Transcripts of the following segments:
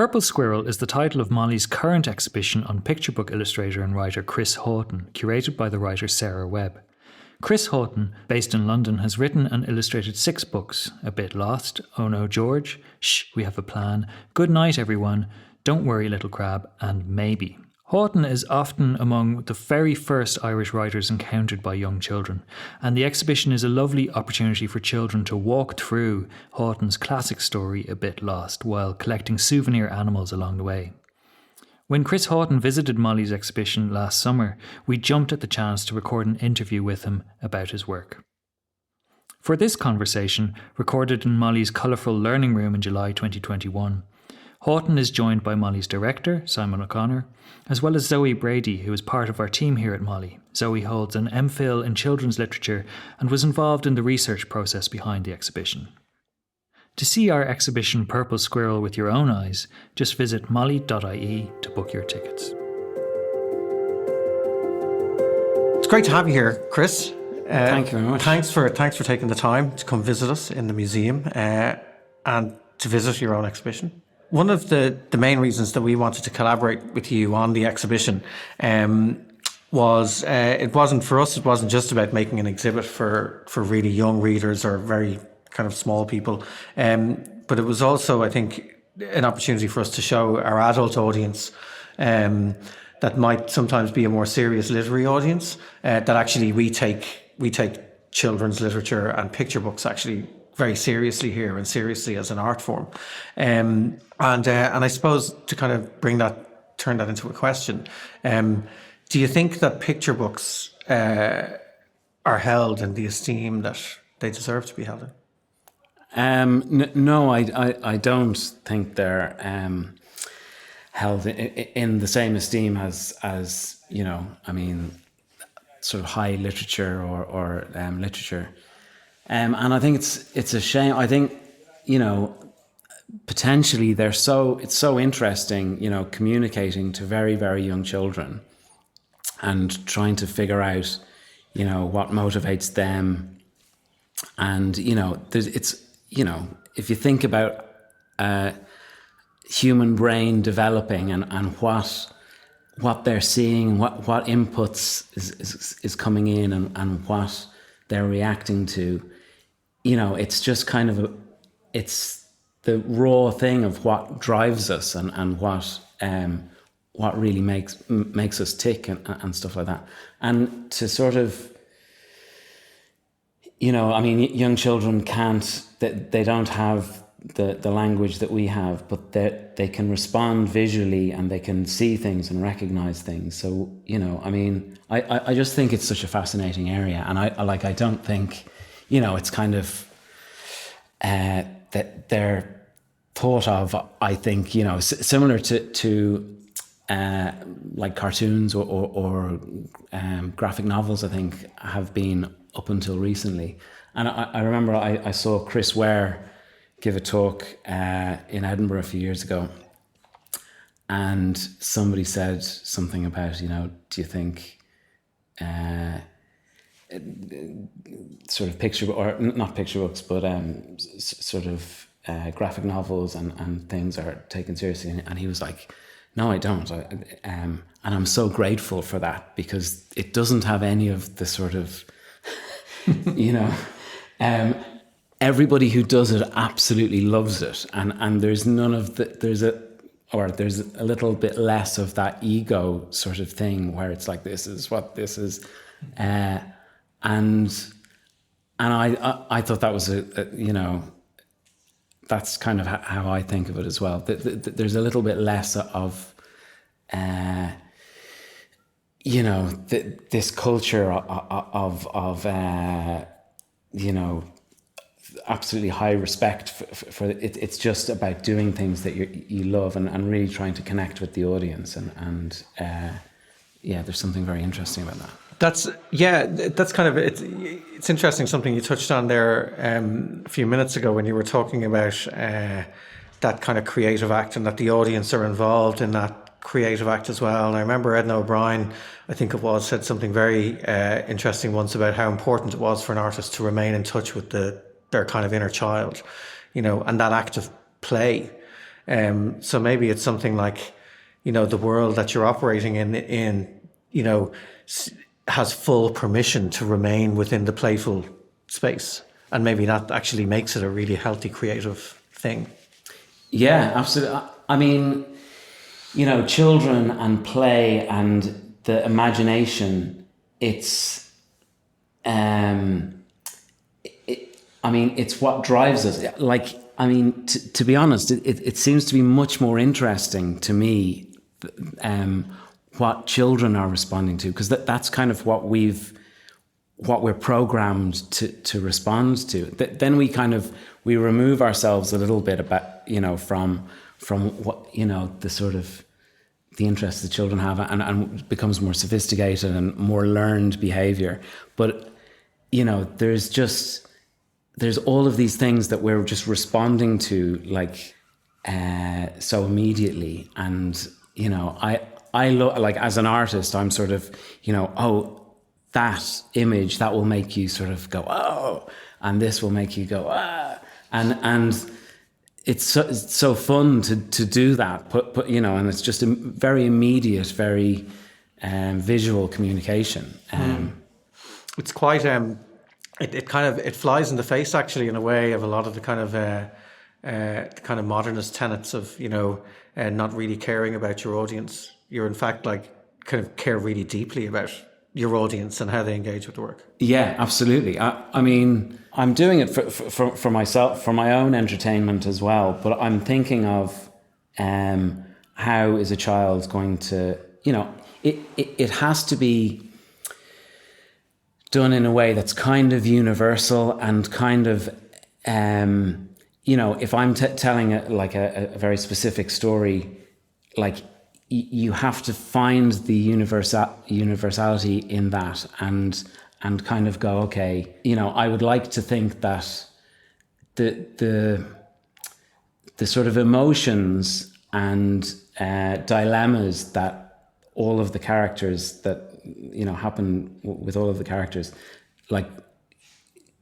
Purple Squirrel is the title of Molly's current exhibition on picture book illustrator and writer Chris Haughton, curated by the writer Sarah Webb. Chris Haughton, based in London, has written and illustrated 6 books: A Bit Lost, Oh No George, Shh, We Have a Plan, Good Night Everyone, Don't Worry Little Crab, and Maybe. Haughton is often among the very first Irish writers encountered by young children, and the exhibition is a lovely opportunity for children to walk through Haughton's classic story A Bit Lost while collecting souvenir animals along the way. When Chris Haughton visited Molly's exhibition last summer, we jumped at the chance to record an interview with him about his work. For this conversation, recorded in Molly's colourful learning room in July 2021, Haughton is joined by Molly's director, Simon O'Connor, as well as Zoe Brady, who is part of our team here at Molly. Zoe holds an MPhil in children's literature and was involved in the research process behind the exhibition. To see our exhibition Purple Squirrel with your own eyes, just visit molly.ie to book your tickets. It's great to have you here, Chris. Thank you very much. Thanks for taking the time to come visit us in the museum and to visit your own exhibition. One of the main reasons that we wanted to collaborate with you on the exhibition was it wasn't just about making an exhibit for really young readers or very kind of small people, but it was also, I think, an opportunity for us to show our adult audience that might sometimes be a more serious literary audience, that actually we take children's literature and picture books actually very seriously here and seriously as an art form. And I suppose to kind of turn that into a question, do you think that picture books are held in the esteem that they deserve to be held in? No, I don't think they're held in the same esteem as you know, I mean, sort of high literature or literature. And I think it's a shame. I think, you know, potentially it's so interesting, you know, communicating to very, very young children and trying to figure out, you know, what motivates them. And, you know, if you think about human brain developing and what they're seeing, what inputs is coming in and what they're reacting to, you know, it's just kind of it's the raw thing of what drives us and what really makes us tick and stuff like that. And to sort of, you know, I mean, young children they don't have the language that we have, but they can respond visually and they can see things and recognize things. So, you know, I mean, I just think it's such a fascinating area. And I don't think, you know, it's kind of that they're thought of, I think, you know, similar to like cartoons or graphic novels, I think, have been up until recently. And I remember I saw Chris Ware give a talk in Edinburgh a few years ago, and somebody said something about, you know, do you think sort of not picture books, but sort of graphic novels and things are taken seriously? And he was like, no, I don't. And I'm so grateful for that, because it doesn't have any of the sort of, you know, everybody who does it absolutely loves it. And there's none of there's a little bit less of that ego sort of thing where it's like, this is what this is. And I thought that was you know, that's kind of how I think of it as well. There's a little bit less of, you know, this culture of you know, absolutely high respect for it. It's just about doing things that you love and really trying to connect with the audience. And yeah, there's something very interesting about that. That's kind of it's interesting, something you touched on there a few minutes ago when you were talking about that kind of creative act, and that the audience are involved in that creative act as well. And I remember Edna O'Brien, I think it was, said something very interesting once about how important it was for an artist to remain in touch with their kind of inner child, you know, and that act of play So maybe it's something like, the world that you're operating in has full permission to remain within the playful space. And maybe that actually makes it a really healthy, creative thing. Yeah, absolutely. I mean, children and play and the imagination, it's what drives us. Like, to be honest, it seems to be much more interesting to me what children are responding to, because that's kind of what we're programmed to respond to. Then we remove ourselves a little bit about, from what, the sort of the interests that children have, and it becomes more sophisticated and more learned behavior. But, there's all of these things that we're just responding to, like, so immediately. And, I look, like, as an artist, I'm sort of, that image, that will make you sort of go, oh, and this will make you go, ah. And it's so fun to do that, but and it's just a very immediate, very visual communication. It's quite, it flies in the face, actually, in a way, of a lot of the kind of modernist tenets of, not really caring about your audience. You're in fact, like, kind of care really deeply about your audience and how they engage with the work. Yeah, absolutely. I mean, I'm doing it for myself, for my own entertainment as well. But I'm thinking of how is a child going to, it has to be done in a way that's kind of universal and kind of, if I'm telling a very specific story, like, you have to find the universality in that and kind of go, okay, I would like to think that the sort of emotions and dilemmas that all of the characters that happen with all of the characters, like,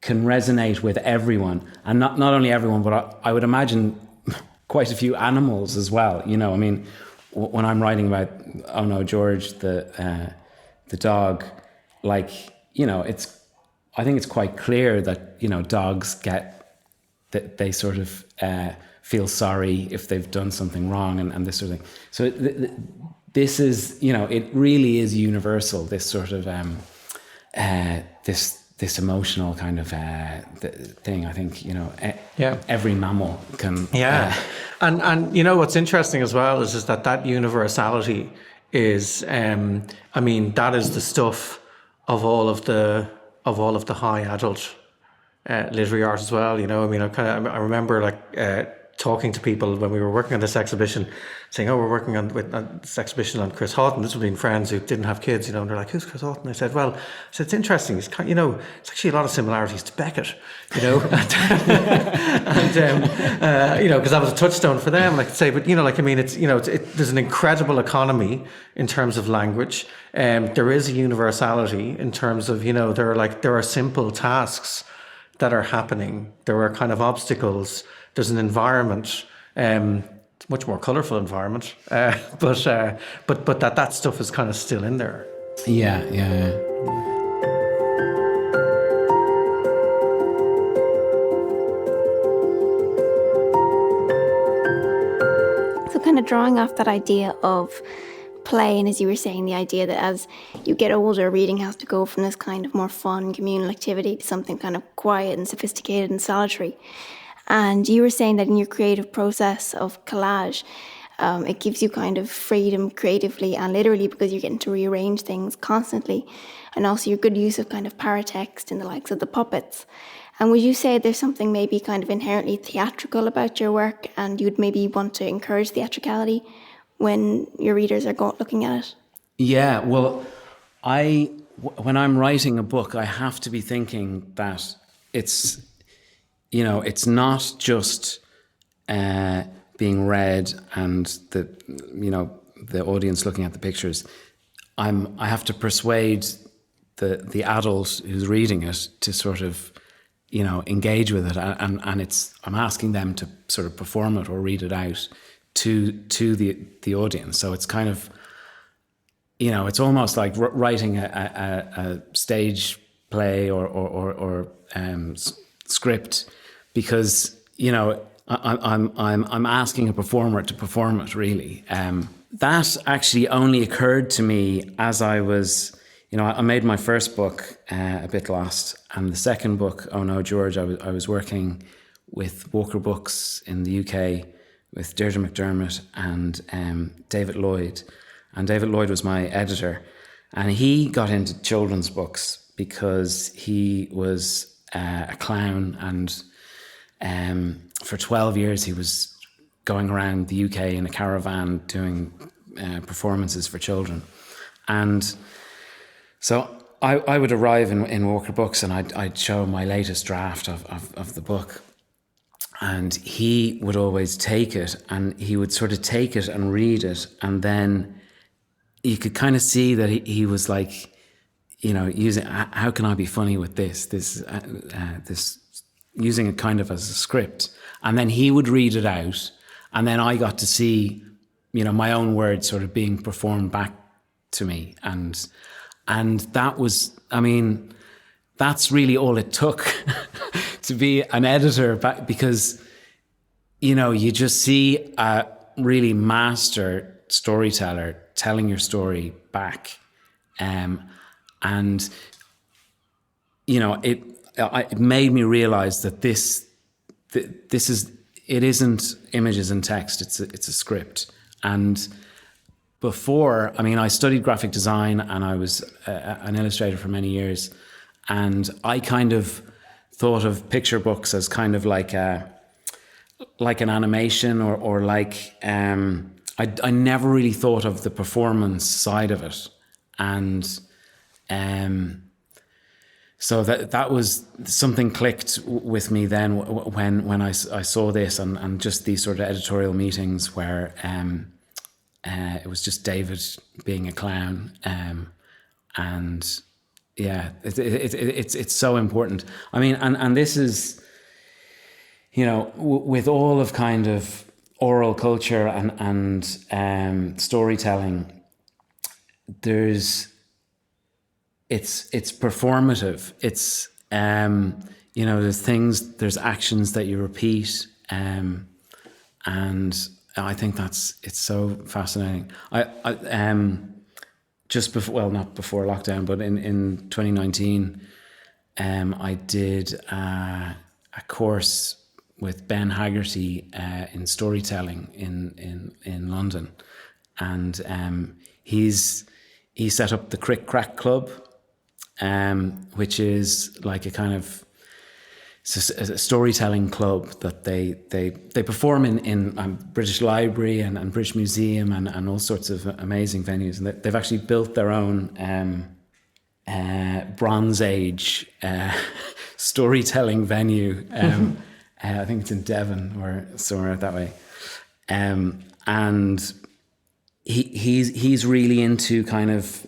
can resonate with everyone, and not only everyone, but I would imagine quite a few animals as well. When I'm writing about, oh no, George, the dog, like, I think it's quite clear that, dogs that they sort of feel sorry if they've done something wrong and this sort of thing. So this is, it really is universal, this sort of, this emotional kind of thing. I think, every mammal can. Yeah. And what's interesting as well is that universality is, that is the stuff of all of the high adult literary art as well. I remember, like, talking to people when we were working on this exhibition, saying, "Oh, we're working on this exhibition on Chris Haughton." This would be friends who didn't have kids, and they're like, "Who's Chris Haughton?" I said, "Well," it's interesting. It's it's actually a lot of similarities to Beckett, and because that was a touchstone for them. And I could say, but there's an incredible economy in terms of language. There is a universality in terms of there are simple tasks that are happening. There are kind of obstacles. There's an environment, much more colourful environment, but that stuff is kind of still in there. Yeah. So kind of drawing off that idea of play, and as you were saying, the idea that as you get older, reading has to go from this kind of more fun communal activity to something kind of quiet and sophisticated and solitary. And you were saying that in your creative process of collage, it gives you kind of freedom creatively and literally, because you're getting to rearrange things constantly. And also your good use of kind of paratext and the likes of the puppets. And would you say there's something maybe kind of inherently theatrical about your work, and you'd maybe want to encourage theatricality when your readers are looking at it? Yeah, well, when I'm writing a book, I have to be thinking that it's not just being read and the audience looking at the pictures. I have to persuade the adult who's reading it to sort of, engage with it, and I'm asking them to sort of perform it or read it out to the audience. So it's kind of, it's almost like writing a stage play or script, because I'm asking a performer to perform it, really. That actually only occurred to me as I was, I made my first book, A Bit Lost, and the second book, Oh No, George, I was working with Walker Books in the UK with Deirdre McDermott and David Lloyd. And David Lloyd was my editor, and he got into children's books because he was a clown, and for 12 years he was going around the UK in a caravan doing performances for children. And so I would arrive in Walker Books, and I'd show my latest draft of the book, and he would always take it, and he would sort of take it and read it, and then you could kind of see that he was like, using, how can I be funny with this, using it kind of as a script. And then he would read it out, and then I got to see, my own words sort of being performed back to me. And that was, that's really all it took to be an editor, because, you just see a really master storyteller telling your story back. And, it made me realize that it isn't images and text, it's a script. And before, I studied graphic design, and I was an illustrator for many years. And I kind of thought of picture books as kind of like an animation, or like, I never really thought of the performance side of it. And so that was something clicked with me then when I saw this, and just these sort of editorial meetings where it was just David being a clown, and yeah, it's so important. And this is, with all of kind of oral culture and storytelling, it's performative. It's there's actions that you repeat, and I think it's so fascinating. I just before, well, not before lockdown, but in 2019, I did a course with Ben Haggerty in storytelling in London, and he set up the Crick Crack Club, which is like a kind of a storytelling club that they perform in British Library and British Museum and all sorts of amazing venues. And they've actually built their own Bronze Age storytelling venue. I think it's in Devon or somewhere that way. And he's really into kind of,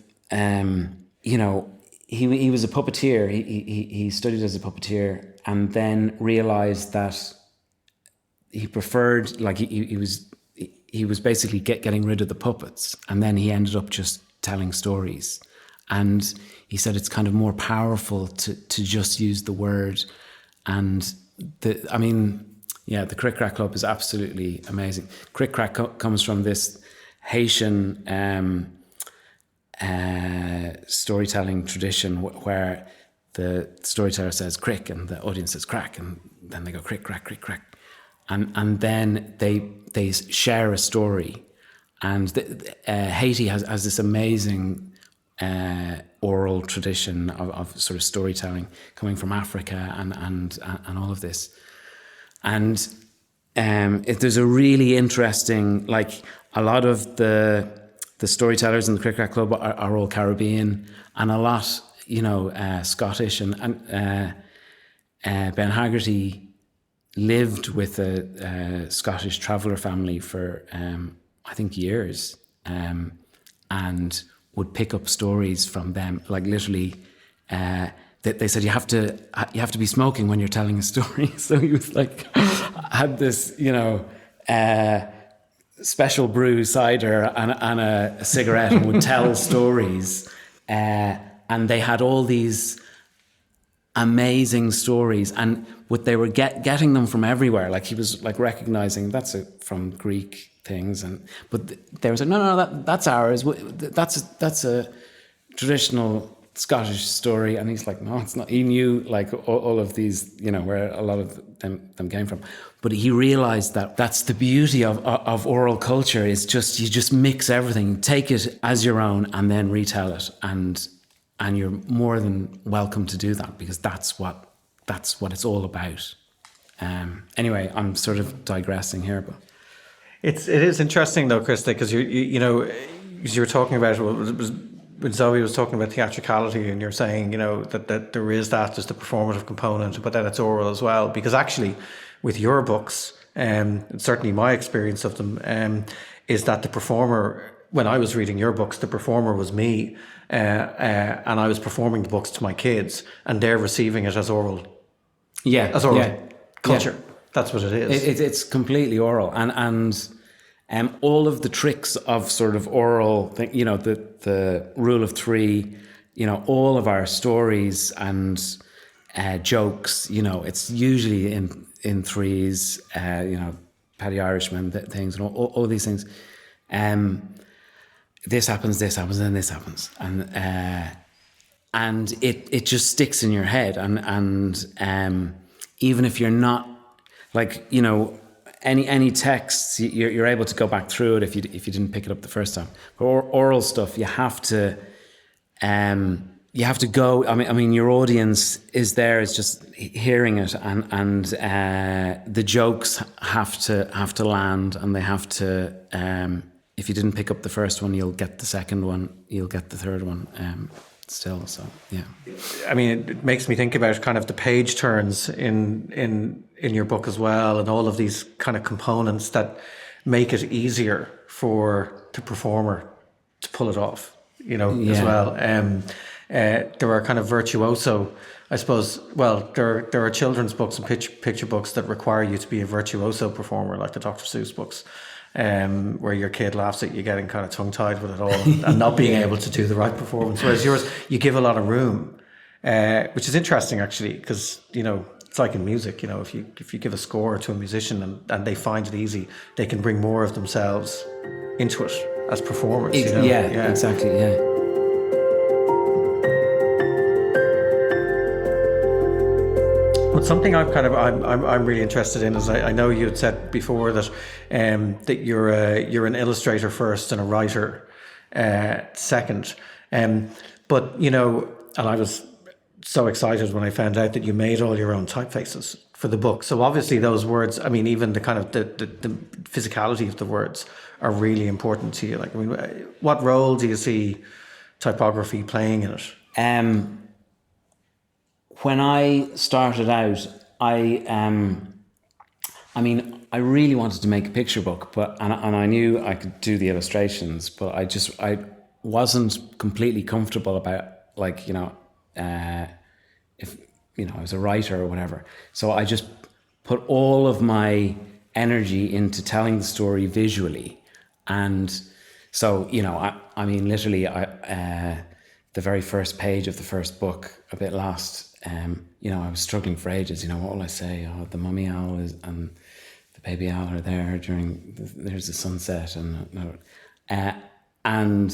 he was a puppeteer. He studied as a puppeteer, and then realized that he preferred, like he was basically getting rid of the puppets, and then he ended up just telling stories. And he said it's kind of more powerful to just use the word. And the Crick Crack Club is absolutely amazing. Crick Crack comes from this Haitian storytelling tradition where the storyteller says crick and the audience says crack, and then they go crick crack crick crack, and then they share a story. And Haiti has this amazing oral tradition of sort of storytelling coming from Africa and all of this. And there's a really interesting, like, a lot of the storytellers in the Crick Crack Club are all Caribbean, and a lot, Scottish. And Ben Haggerty lived with a Scottish traveller family for, I think, years, and would pick up stories from them. Like, literally, they said you have to be smoking when you're telling a story. So he was like, had this, special brew cider and a cigarette and would tell stories. And they had all these amazing stories, and they were getting them from everywhere. Like he was like recognizing that's from Greek things, but they were saying no, that's ours. That's a traditional Scottish story, and he's like, no, it's not. He knew like all of these, where a lot of them came from. But he realized that that's the beauty of oral culture, is just you just mix everything, take it as your own, and then retell it, and you're more than welcome to do that, because that's what it's all about. Anyway, I'm sort of digressing here, but it is interesting though, Krista, because you were talking about when Zoe was talking about theatricality, and you're saying that there's the performative component, but then it's oral as well. Because actually, with your books, and certainly my experience of them, is that the performer, when I was reading your books, the performer was me, and I was performing the books to my kids, and they're receiving it as oral. Yeah, as oral culture. Yeah. That's what it is. It's completely oral, and all of the tricks of sort of oral thing, the rule of three, all of our stories and jokes, it's usually in threes, Paddy Irishman things, and all these things. This happens, and then this happens, and it just sticks in your head, and even if you're not like any texts, you're able to go back through it if you didn't pick it up the first time. But oral stuff, you have to go. I mean, your audience is just hearing it, and the jokes have to land, and they have to. If you didn't pick up the first one, you'll get the second one, you'll get the third one. Still, so yeah. I mean, it makes me think about kind of the page turns in your book as well, and all of these kind of components that make it easier for the performer to pull it off, as well. There are kind of virtuoso, I suppose. Well, there are children's books and picture books that require you to be a virtuoso performer, like the Dr. Seuss books. Where your kid laughs at you getting kind of tongue-tied with it all and not being able to do the right performance. Whereas yours, you give a lot of room, which is interesting actually, because, it's like in music, if you give a score to a musician and they find it easy, they can bring more of themselves into it as performers. Yeah, exactly, yeah. But something I'm really interested in is I know you had said before that that you're an illustrator first and a writer second, but and I was so excited when I found out that you made all your own typefaces for the book. So obviously those words, I mean, even the kind of the physicality of the words are really important to you. Like, I mean, what role do you see typography playing in it? When I started out, I really wanted to make a picture book, and I knew I could do the illustrations, but I wasn't completely comfortable about if I was a writer or whatever. So I just put all of my energy into telling the story visually, and so literally, the very first page of the first book, A Bit Lost. I was struggling for ages. What will I say? Oh, the mummy owl and the baby owl are there there's the sunset, and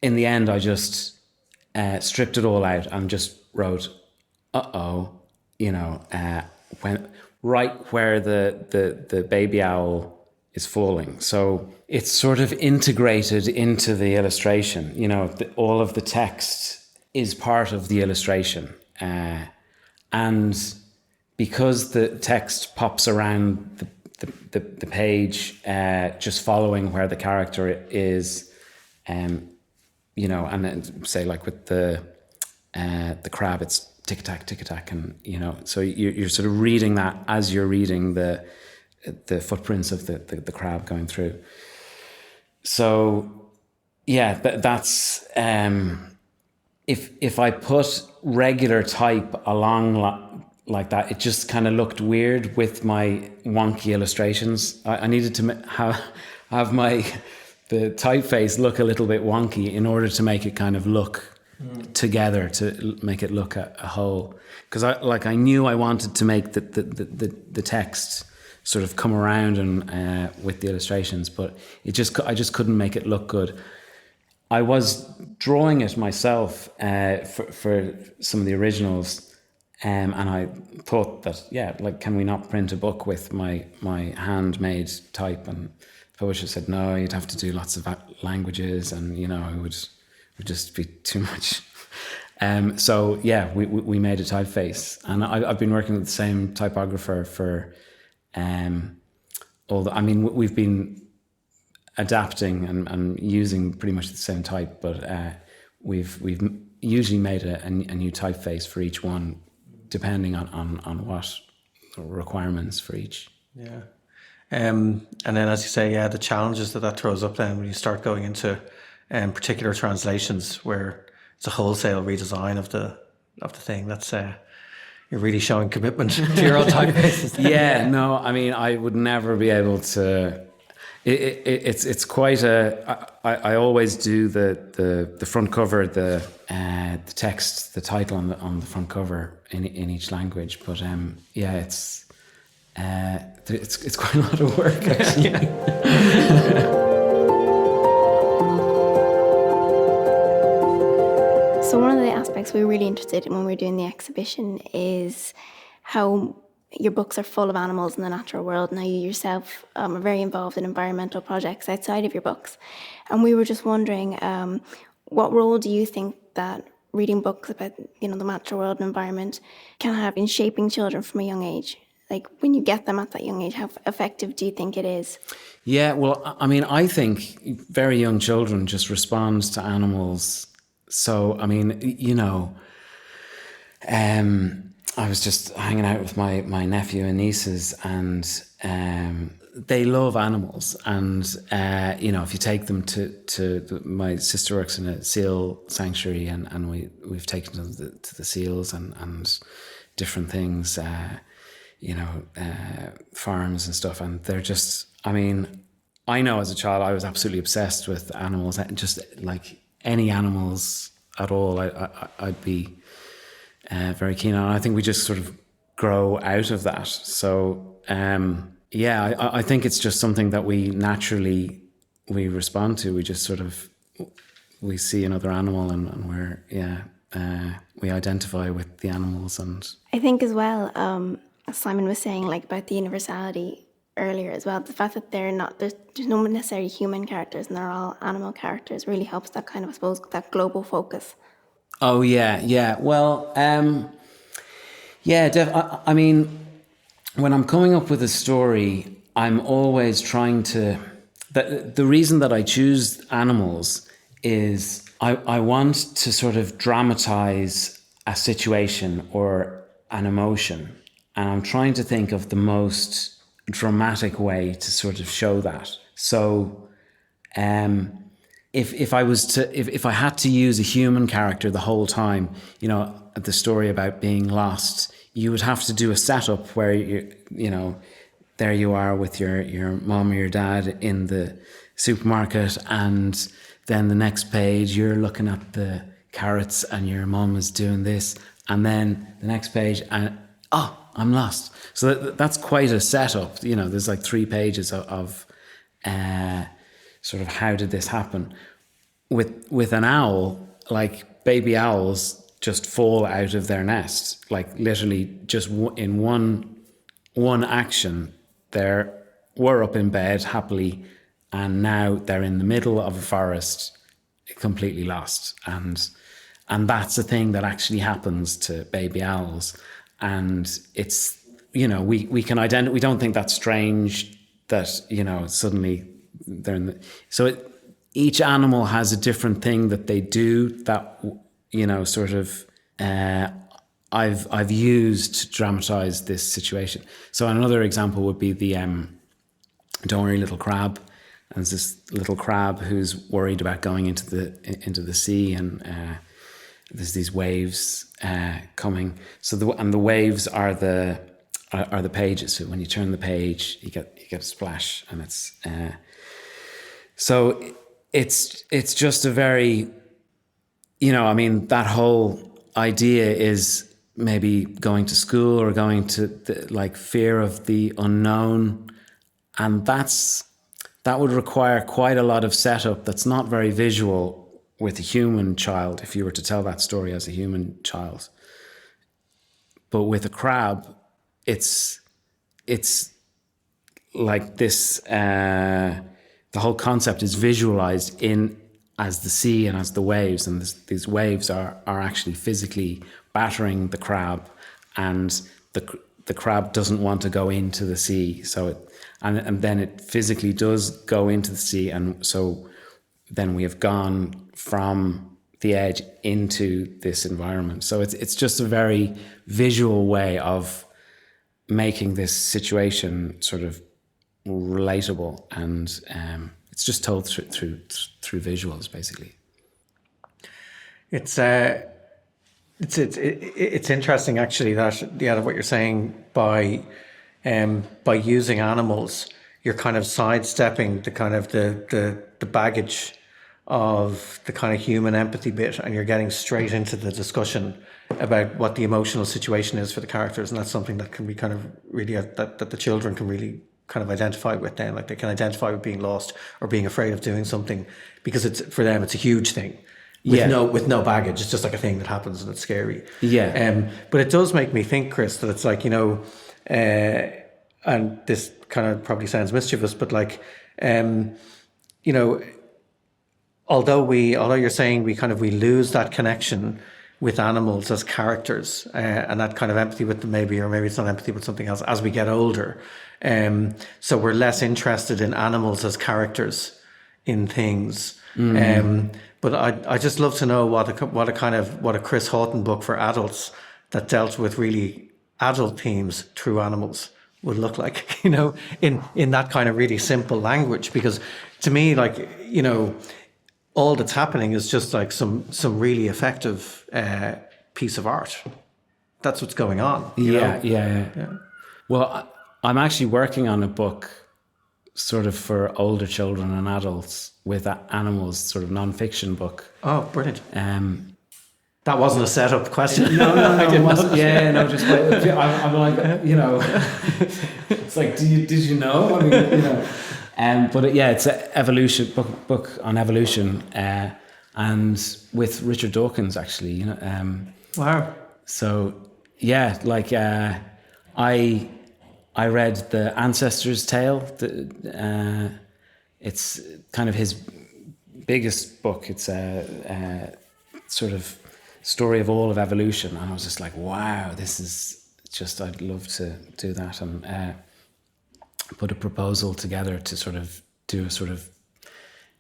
in the end, I just stripped it all out and just wrote, when right where the baby owl is falling. So it's sort of integrated into the illustration. All of the text is part of the illustration. And because the text pops around the page, just following where the character is, and then say like with the crab, it's tick tack, and so you're sort of reading that as you're reading the footprints of the crab going through. So yeah, that's if I put regular type along like that, it just kind of looked weird with my wonky illustrations. I needed to have have the typeface look a little bit wonky in order to make it kind of look together, to make it look a whole. Because I knew I wanted to make the text sort of come around and with the illustrations, but I just couldn't make it look good. I was drawing it myself for some of the originals, and I thought that can we not print a book with my handmade type? And the publisher said no, you'd have to do lots of languages, and it would just be too much. So we made a typeface, and I've been working with the same typographer for we've been adapting and using pretty much the same type, but we've usually made a new typeface for each one, depending on what requirements for each. Yeah. And then, as you say, the challenges that throws up then when you start going into particular translations where it's a wholesale redesign of the thing. That's you're really showing commitment to your own typefaces. Yeah, no, I mean, I would never be able to. It's quite a. I always do the front cover, the text, the title on the front cover in each language. But it's quite a lot of work actually. So one of the aspects we were really interested in when we were doing the exhibition is how your books are full of animals in the natural world. Now you yourself are very involved in environmental projects outside of your books. And we were just wondering, what role do you think that reading books about the natural world and environment can have in shaping children from a young age? Like when you get them at that young age, how effective do you think it is? Yeah, well, I mean, I think very young children just respond to animals. So, I mean, I was just hanging out with my nephew and nieces, and they love animals. And, if you take them to my sister works in a seal sanctuary, and we've taken them to the seals and different things, farms and stuff. And they're just, I mean, I know as a child, I was absolutely obsessed with animals, just like any animals at all, I'd be very keen on. I think we just sort of grow out of that. So I think it's just something that we naturally respond to. We just sort of we see another animal and we identify with the animals. And I think as well, as Simon was saying, like about the universality earlier as well, the fact that there's no necessarily human characters and they're all animal characters really helps that kind of, I suppose, that global focus. Oh yeah. Well, I mean, when I'm coming up with a story, I'm always trying to. The reason that I choose animals is I want to sort of dramatize a situation or an emotion, and I'm trying to think of the most dramatic way to sort of show that. So, if I had to use a human character the whole time, the story about being lost, you would have to do a setup where there you are with your mom or your dad in the supermarket, and then the next page you're looking at the carrots and your mom is doing this, and then the next page and I'm lost. So that's quite a setup. There's like 3 pages of sort of how did this happen. With an owl, like baby owls just fall out of their nest, like literally just in one action. We're up in bed happily, and now they're in the middle of a forest, completely lost. And that's a thing that actually happens to baby owls. And it's, we can identify, we don't think that's strange that, suddenly they're in each animal has a different thing that they do that, sort of, I've used to dramatize this situation. So another example would be the Don't Worry Little Crab. And there's this little crab who's worried about going into the sea, and there's these waves coming. So the waves are the pages. So when you turn the page, you get a splash, and it's So it's just a very, I mean, that whole idea is maybe going to school or going to like fear of the unknown. And that would require quite a lot of setup that's not very visual with a human child, if you were to tell that story as a human child. But with a crab, it's like this, the whole concept is visualized in as the sea and as the waves, and these waves are actually physically battering the crab, and the crab doesn't want to go into the sea, so and then it physically does go into the sea, and so then we have gone from the edge into this environment. So it's just a very visual way of making this situation sort of relatable, and it's just told through visuals, basically. It's interesting actually that what you're saying by using animals, you're kind of sidestepping the kind of the baggage of the kind of human empathy bit, and you're getting straight into the discussion about what the emotional situation is for the characters, and that's something that can be kind of really that the children can really kind of identify with. Then, like, they can identify with being lost or being afraid of doing something, because it's, for them, it's a huge thing with no baggage. It's just like a thing that happens and it's scary. But it does make me think, Chris, that it's like, and this kind of probably sounds mischievous, but like, although you're saying we lose that connection with animals as characters, and that kind of empathy with them, maybe it's not empathy but something else, as we get older, so we're less interested in animals as characters in things. But I just love to know what a Chris Haughton book for adults that dealt with really adult themes through animals would look like, in that kind of really simple language. Because to me, like, all that's happening is just like some really effective piece of art. That's what's going on. Yeah. Well, I'm actually working on a book sort of for older children and adults with animals, sort of non-fiction book. Oh, brilliant. That wasn't a set-up question. No, it wasn't. Yeah, no, just wait. I'm like, it's like, did you know? I mean, but yeah, it's an evolution book on evolution, and with Richard Dawkins, actually. Wow. So yeah, like I read The Ancestor's Tale. It's kind of his biggest book. It's a sort of story of all of evolution, and I was just like, wow, this is just, I'd love to do that, and put a proposal together to sort of do a sort of,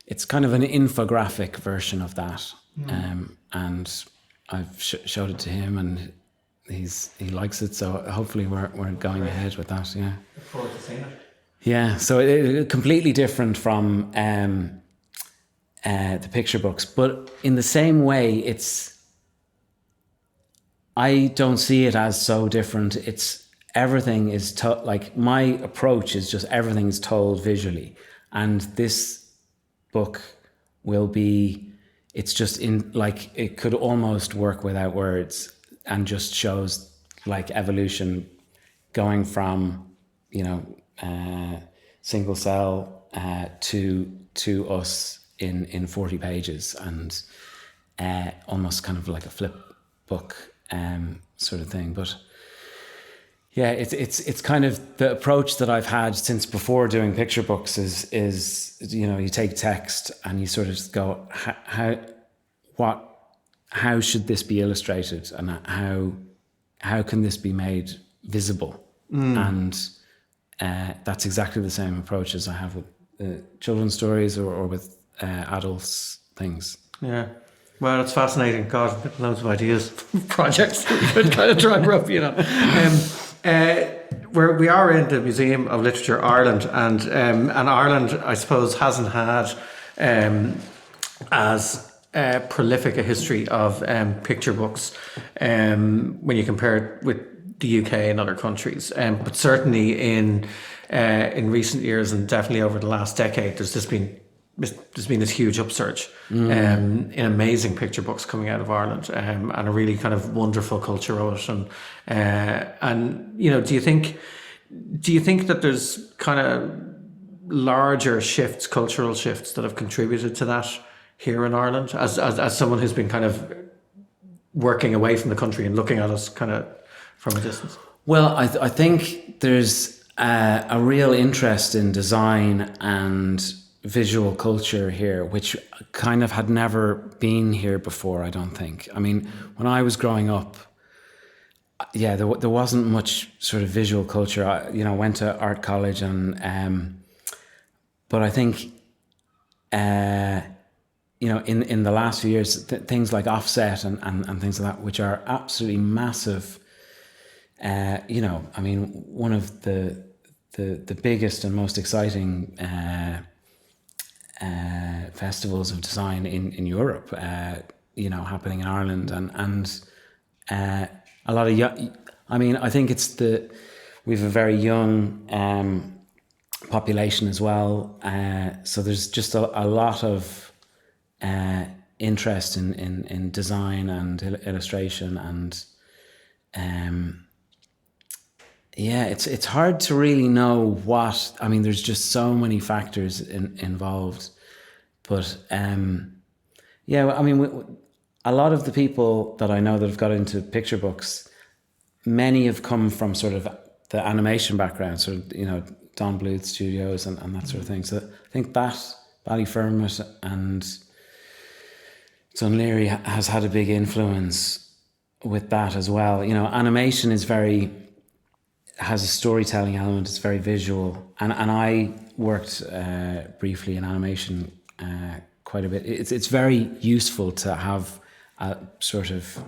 it's kind of an infographic version of that. And I've showed it to him, and he likes it, so hopefully we're going ahead with that. Yeah, look forward to seeing it. Yeah, so it completely different from the picture books, but in the same way, I don't see it as so different. It's everything is like, my approach is just everything is told visually, and this book will be, it's just in, like, it could almost work without words, and just shows like evolution going from single cell to us in 40 pages, and almost kind of like a flip book sort of thing. But yeah, it's kind of the approach that I've had since before doing picture books is you take text and you sort of go, how should this be illustrated, and how can this be made visible? And that's exactly the same approach as I have with children's stories or with adults things. Yeah. Well, it's fascinating. God, loads of ideas, projects we could kind of try and rub, we are in the Museum of Literature Ireland, and Ireland, I suppose, hasn't had as prolific a history of picture books when you compare it with the UK and other countries. But certainly in recent years, and definitely over the last decade, there's just been there's been this huge upsurge in amazing picture books coming out of Ireland, and a really kind of wonderful culture of it. And you know, do you think that there's kind of larger shifts, cultural shifts, that have contributed to that here in Ireland, as someone who's been kind of working away from the country and looking at us kind of from a distance? Well, I think there's a real interest in design and visual culture here, which kind of had never been here before, I don't think. I mean, when I was growing up, yeah, there wasn't much sort of visual culture. I, you know, went to art college, and but I think, you know, in the last few years, things like offset and things like that, which are absolutely massive. You know, I mean, one of the biggest and most exciting festivals of design in Europe, you know, happening in Ireland, and a lot of young, I mean, I think we've a very young population as well, so there's just a lot of interest in design and illustration, and yeah, it's hard to really know what, I mean, there's just so many factors involved, but yeah, I mean, a lot of the people that I know that have got into picture books, many have come from sort of the animation background, sort of, you know, Don Bluth Studios and that sort of thing. So I think that Ballyfermot and Dunleary has had a big influence with that as well. You know, animation has a storytelling element. It's very visual, and I worked briefly in animation quite a bit. It's very useful to have a sort of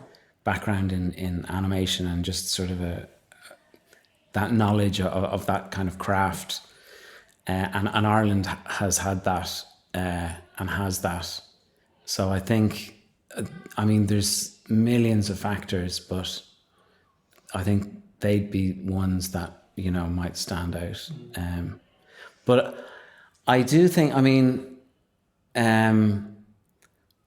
background in animation, and just sort of that knowledge of that kind of craft, and Ireland has had that and has that. So I think, I mean, there's millions of factors, but I think they'd be ones that, you know, might stand out. But I do think, I mean,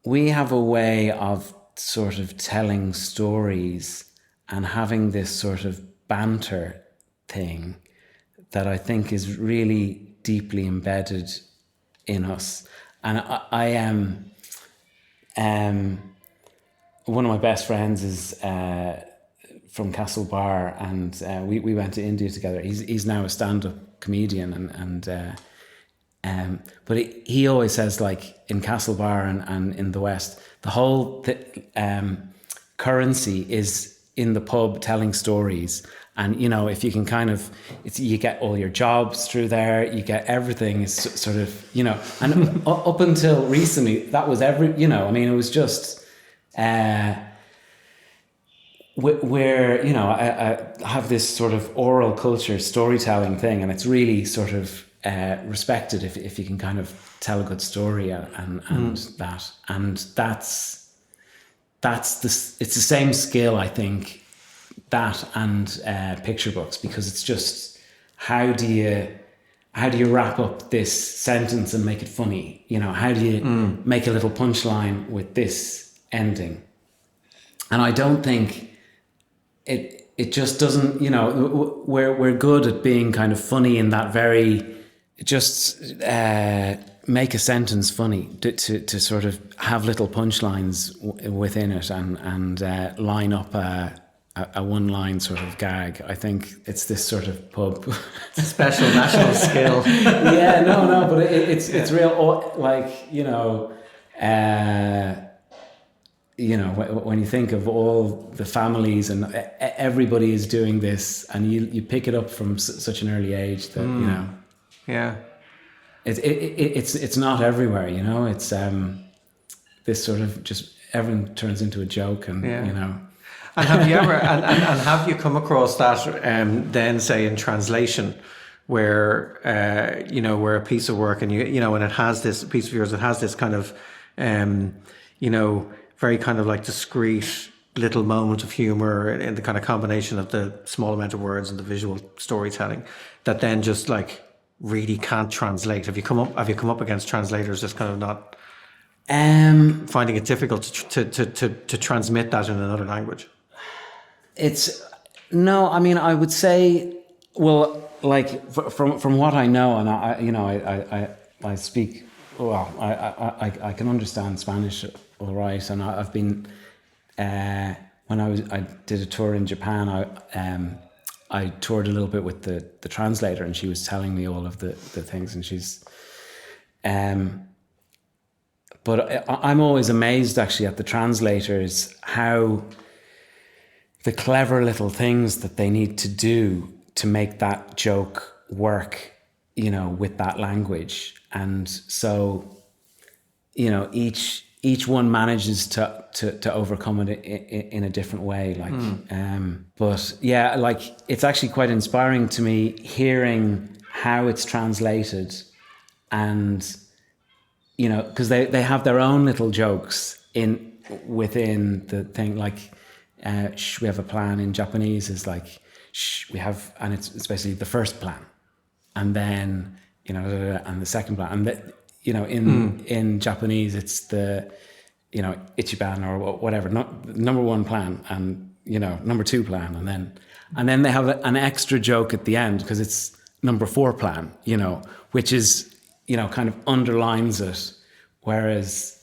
we have a way of sort of telling stories and having this sort of banter thing that I think is really deeply embedded in us. And I am, one of my best friends is from Castlebar, and we went to India together. He's now a stand-up comedian, but he always says, like, in Castlebar and in the West, the whole currency is in the pub telling stories. And, you know, if you can kind of, you get all your jobs through there, you get everything is sort of, you know, and up until recently, that was you know, I mean, it was just, where, you know, I have this sort of oral culture storytelling thing, and it's really sort of respected if you can kind of tell a good story and that, and that's it's the same skill, I think, that and picture books, because it's just how do you wrap up this sentence and make it funny, you know, how do you make a little punchline with this ending. And I don't think it just doesn't, you know, we're good at being kind of funny in that very, just make a sentence funny, to sort of have little punchlines within it, and line up a one-line sort of gag. I think it's this sort of pub. It's a special national skill. Yeah, no, but it's real, like, you know, when you think of all the families and everybody is doing this, and you pick it up from such an early age that, you know, yeah, it's not everywhere, you know. It's this sort of just everyone turns into a joke, and you know. And have you ever and have you come across that then, say, in translation, where you know, where a piece of work, and you know, and it has this piece of yours, it has this kind of you know, very kind of like discreet little moment of humor in the kind of combination of the small amount of words and the visual storytelling, that then just like really can't translate? Have you come up against translators just kind of not finding it difficult to transmit that in another language? No, I mean, I would say, well, like from what I know, and I speak well, I can understand Spanish all right, and I've been when I did a tour in Japan, I toured a little bit with the translator, and she was telling me all of the things, and she's but I'm always amazed actually at the translators, how the clever little things that they need to do to make that joke work, with that language. And so, each one manages to overcome it in a different way. But yeah, like, it's actually quite inspiring to me hearing how it's translated, and because they have their own little jokes within the thing, like we have a plan in Japanese is like we have, and it's basically the first plan, and then and the second plan, and that in Japanese it's the ichiban or whatever, not number one plan, and number two plan, and then they have an extra joke at the end because it's number four plan, which is kind of underlines it, whereas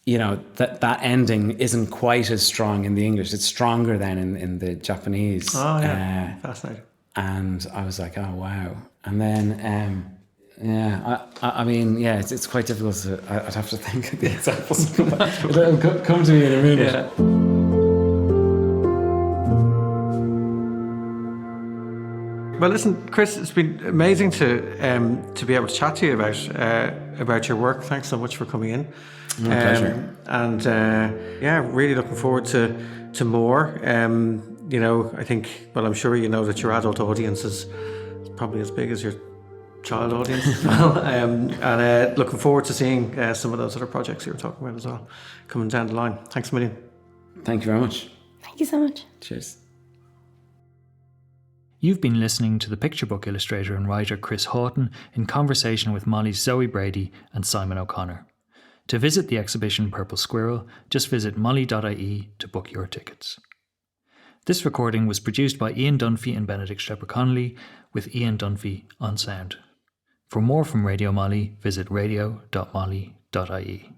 that ending isn't quite as strong in the English. It's stronger than in the Japanese. Oh yeah, fascinating. And I was like, oh wow. And then I mean, it's quite difficult to. I'd have to think of the examples. It'll come to me in a minute. Yeah. Well, listen, Chris, it's been amazing to be able to chat to you about your work. Thanks so much for coming in. My pleasure. And really looking forward to more. I think, well, I'm sure you know that your adult audience is probably as big as your child audience as well. And looking forward to seeing some of those other projects you were talking about as well coming down the line. Thanks a million. Thank you very much. Thank you so much. Cheers. You've been listening to the picture book illustrator and writer Chris Haughton in conversation with Molly's Zoe Brady and Simon O'Connor. To visit the exhibition Purple Squirrel, just visit molly.ie to book your tickets. This recording was produced by Ian Dunphy and Benedict Shepherd-Connolly, with Ian Dunphy on sound. For more from Radio Molly, visit radio.molly.ie.